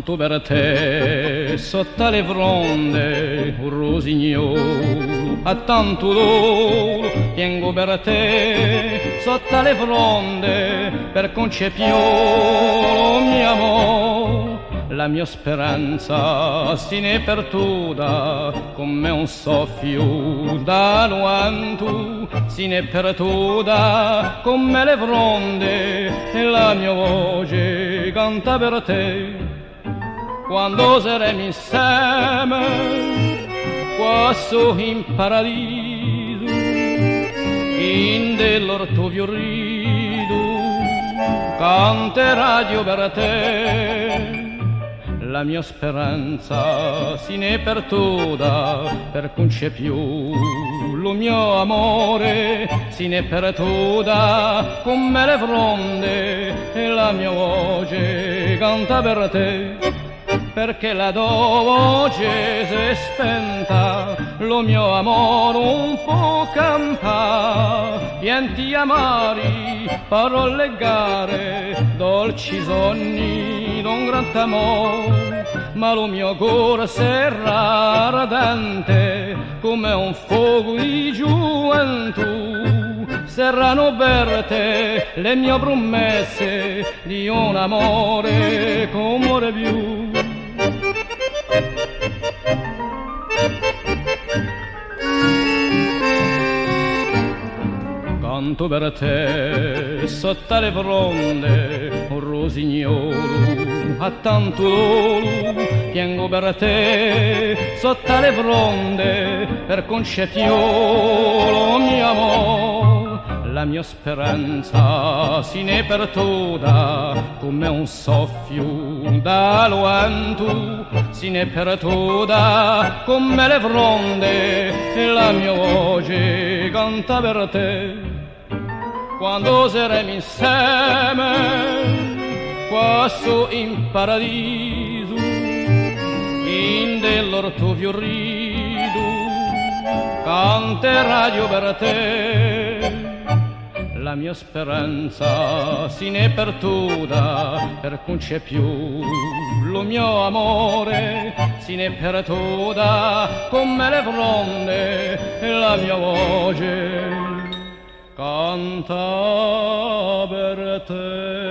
Canto per te sotto le fronde un rosignolo a tanto dolore, piango per te sotto le fronde per concepio mio amore. La mia speranza si ne è perduta come un soffio da lontano, si ne è perduta come le fronde e la mia voce canta per te. Quando saremo insieme quassù in paradiso, in dell'orto fiorito canterà Dio per te. La mia speranza si ne è perduta per concepio lo mio amore, si ne è perduta come le fronde e la mia voce canta per te. Perché la tua voce si è spenta, lo mio amore un po' campa, pianti amari, parole gare, dolci sogni d'un gran amore, ma lo mio cuore serra ardente come un fuoco di gioventù. Serrano per te le mie promesse di un amore come più. Canto per te sotto le fronde un rosignolo a tanto dolore, piango per te sotto le fronde per concepio mio amore. La mia speranza si ne è perduta come un soffio da lontano, si ne è perduta come le fronde e la mia voce canta per te. Quando saremo insieme quassù in paradiso, in dell'orto fiorito canterà Dio per te. La mia speranza si ne è perduta per concepio lo mio amore, si ne è perduta come le fronde e la mia voce canta per te.